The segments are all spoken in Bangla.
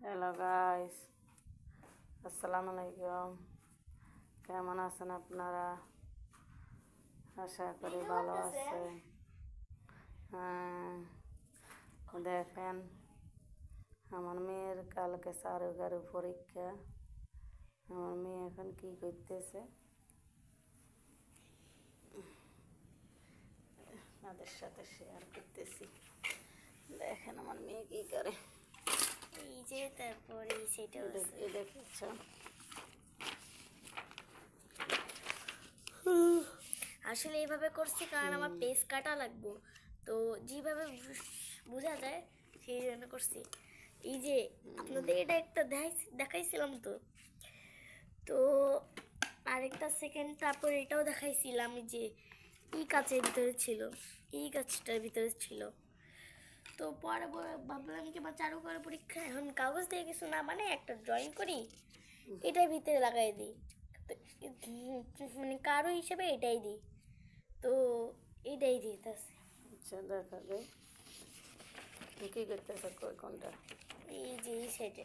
হ্যালো গাইস, আসসালামু আলাইকুম। কেমন আছেন আপনারা? আশা করি ভালো আছেন। হ্যাঁ, দেখেন আমার মেয়ের কালকে চারুকারু পরীক্ষা। আমার মেয়ে এখন কি করতেছে আপনাদের সাথে শেয়ার করতেছি। দেখেন আমার মেয়ে কি করে। এই যে তারপরে সেটা দেখেছ? আসলে এইভাবে করছি কারণ আমার পেজ কাটা লাগবো, তো যেভাবে বোঝা যায় সেই জন্য করছি। এই যে আপনাদের এটা একটা দেখাইছিলাম, তো তো আরেকটা সেকেন্ড তারপর এটাও দেখাইছিলাম যে এই কাচের ভিতরে ছিল, এই কাজটার ভিতরে ছিল। তো পরে ভাবলাম কি আমার চারুকলা পরীক্ষা, এখন কাগজ দিয়ে কিছু না মানে একটা ড্রয়িং করি, এটার ভিতরে লাগাই দিই, মানে কারো হিসেবে এটাই দিই, তো এটাই দিতেছে। আচ্ছা, দেখা যায় কি করতেছে কোনটা। এই যে এই সাইডে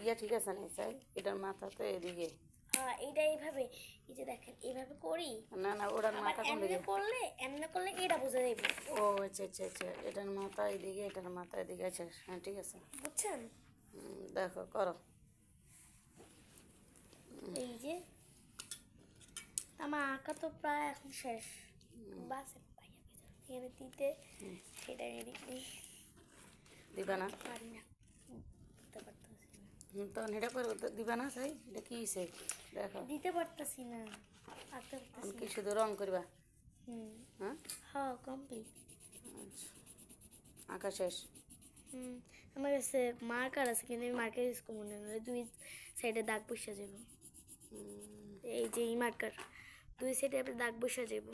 ইয়া ঠিক আছে না, চাই এটার মাথা তো এদিকে। হ্যাঁ, এইটা এইভাবে, এই যে দেখেন এইভাবে করি। না না, ওটার মাথা কোন দিকে? এমনি করলে এটা বোঝা যাবে। ও আচ্ছা আচ্ছা আচ্ছা, এটার মাথা এদিকে, এটার মাথা এদিকে। আচ্ছা হ্যাঁ, ঠিক আছে, বুঝছেন? দেখো করো। এই যে আমার আঁকা তো প্রায় এখন শেষ, বাস এখানে দিতে সেটা দিবা না? পারি না, দিতে পারতেছি না। তখন এটা করে দিবা না? চাই এটা কি হয়েছে দেখো। দিতে পারতেছি না, আঁকতে পারতেছি কি না। শুধু রং করবা? হ্যাঁ হ্যাঁ, কমপ্লিট। আচ্ছা, আঁকা শেষ? আমার কাছে মার্কার আছে, কিন্তু আমি মার্কার ইউজ করবো না, দুই সাইডে দাগ বসে যাবো। এই যে এই মার্কার দুই সাইডে আপনি দাগ বসে যাবো,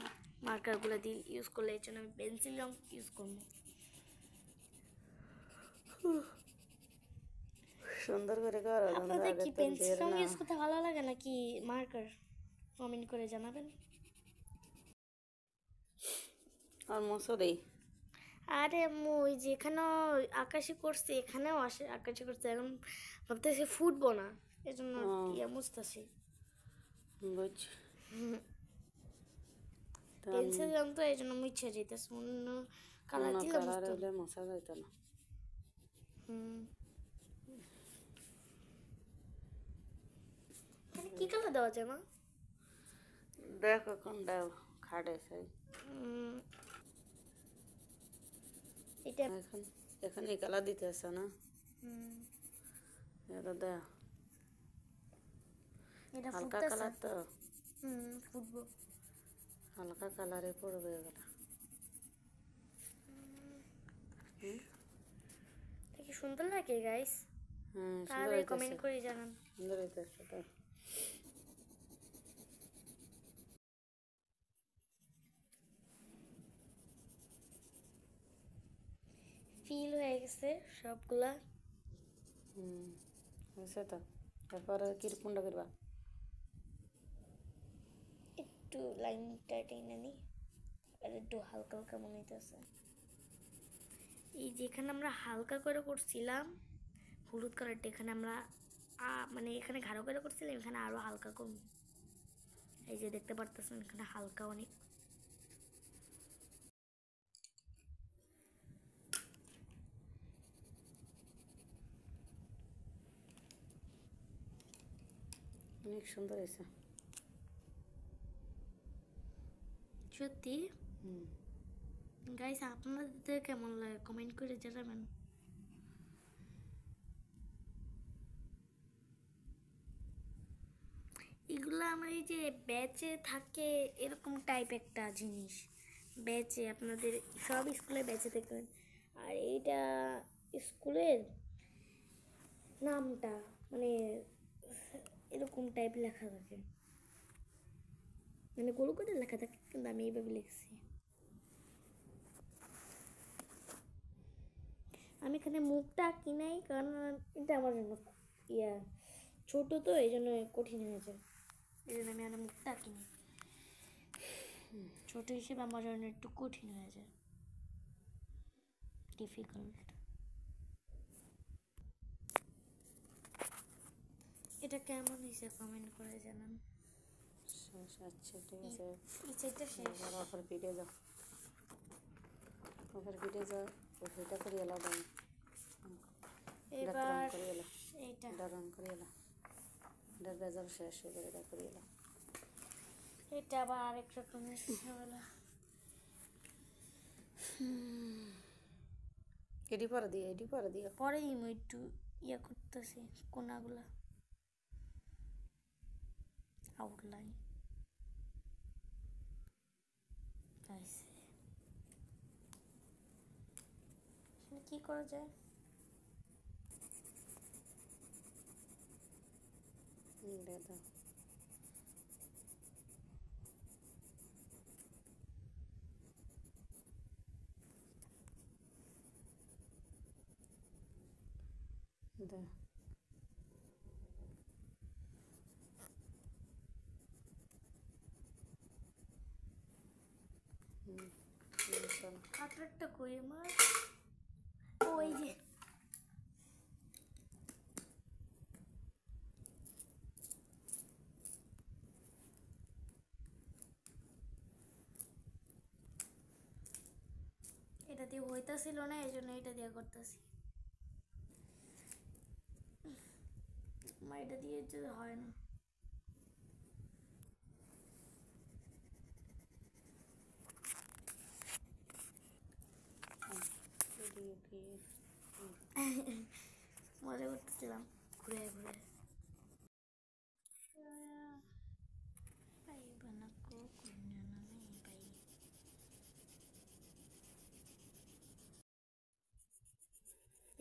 মার্কারগুলো দিয়ে ইউজ করলে। এই জন্য আমি পেন্সিল রং ইউজ করবো। সুন্দর করে করো। আপনাদের কি পেন্সিল রং ইউজ করতে ভালো লাগে নাকি মার্কার? কমেন্ট করে জানাবেন। আর মুছো দেই। আরে ওই যেখানেও আকাশি করছি এখানেও আকাশি করছি, এখন ভাবতেছি ফুটবো না, এই জন্য মুছতেছি। বুঝছি। পেন্সিল রং তো এই জন্য মুছে যেতেছে, অন্য কালার দিলে কালার হলে মশা যাইত না। কি কালার দেওয়া যায় মা? দেখো কোনটা খাটে চাই। এটা এখন এখন এই কালার দিতেছে না? এটা দেখ, এটা হালকা কালার তো। ফুটবো। হালকা কালারে পড়বে এটা। কি সুন্দর লাগে গাইস, তাহলে কমেন্ট করে জানান। সুন্দর হইতেছে তো। ফিল হয়ে গেছে সবগুলা। হয়েছে তো। তারপরে কিরকমটা করবা? একটু লাইনটা টেনে নি, আর একটু হালকা হালকা মনে হইতেছে। এই যেখানে আমরা হালকা করে করছিলাম হলুদ কালারটা, এখানে আমরা মানে এখানে গাঢ় করে করছিলাম, এখানে আরো হালকা করব। এই যে দেখতে পারতেছেন এখানে হালকা অনেক। অনেক সুন্দর হয়েছে সত্যি। গাইস, আপনাদের কেমন লাগে কমেন্ট করে জানাবেন। এগুলো আমার এই যে ব্যাচে থাকে এরকম টাইপ একটা জিনিস, ব্যাচে আপনাদের সব স্কুলে ব্যাচে দেখবেন। আর এইটা স্কুলের নামটা মানে এরকম টাইপ লেখা থাকে, মানে গোল করে লেখা থাকে, কিন্তু আমি এইভাবে লিখছি। আমি এখানে মুখটা আঁকি নাই, কারণ এটা আমার জন্য ছোট, তো এই জন্য কঠিন হয়ে যায়, এই জন্য আমি আর মুখটা আঁকি নি। ছোট হিসেবে আমার জন্য একটু কঠিন হয়ে যায়, ডিফিকাল্ট। এটা কেমন হয়েছে কমেন্ট করে জানান। শেষ। আচ্ছা ঠিক আছে, এই সাইডটা শেষ। এবার অফার পিঠে যাও, অফার পিঠে যাও, ওইটা করে এলা দাম এবার করে এলা, এইটা এটা রং করে এলা, এটার বেজাল শেষ, এবার এটা করে এলা। এটা আবার আরেক রকমের ঝামেলা। এডি পরে দিয়ে পরেই আমি একটু ইয়া করতেছি কোনাগুলা আউটলাইন কি করা যায়। এটা দাও। দাও। চলো। কাটারটা কই আমার, ওই যে এটা দিয়ে হইতাছিল না, এই জন্য এটা দিয়ে করতেছি। আমার এটা দিয়ে যে হয় না। মজা করতেছিলাম ঘুরে ঘুরে।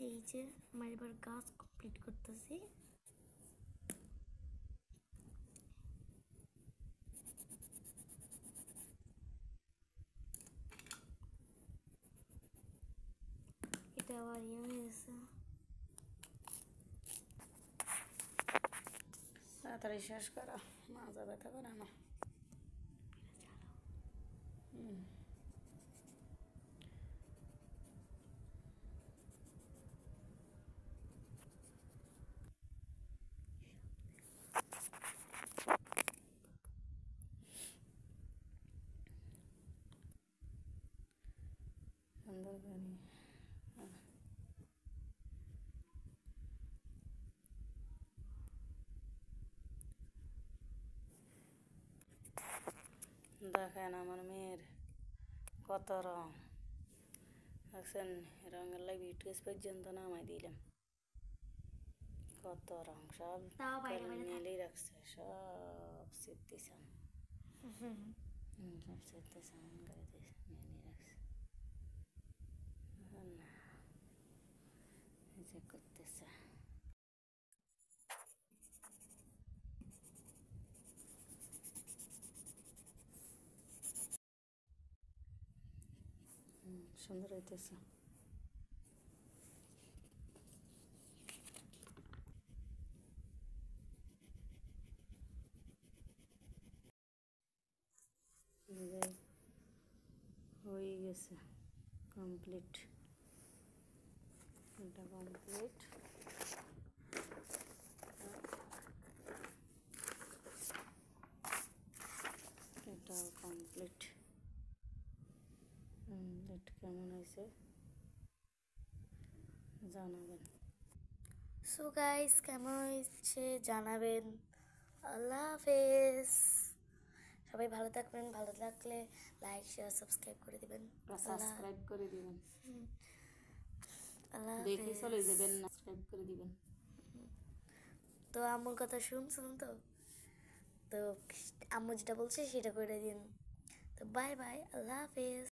এই যে আমার এবার গাছ কমপ্লিট করতেছি। এটা আবার ইয়ে হয়ে গেছে। তাড়াতাড়ি শেষ করো, মাজা ব্যথা করে না। সুন্দর করে দেখেন আমার মেয়ের কত রং দেখছেন, রঙের লাগে বিটুস পর্যন্ত নামাই দিলাম, কত রং সব তাও বাইরে বাইরে মেলেই রাখছে, সব সিদ্ধিসান সব সিদ্ধিসান করে দিয়েছে, মেলেই রাখছে। না এই যে করতেছে সুন্দর হইতেছে। হয়ে গেছে কমপ্লিট, এটা কমপ্লিট। এটাও কমপ্লিট। কেমন হয়েছে জানাবেন। সো গাইস কেমন হয়েছে জানাবেন। আল্লাহ হাফেজ। সবাই ভালো থাকবেন, ভালো লাগলে লাইক শেয়ার সাবস্ক্রাইব করে দিবেন। সাবস্ক্রাইব করে দিবেন, আল্লাহ দেখে চলে হাফেজ। যাবেন না, সাবস্ক্রাইব করে দিবেন। তো আম্মুর কথা শুনছেন তো, তো আম্মু যেটা বলছে সেটা করে দিন। তো বাই বাই, আল্লাহ হাফেজ।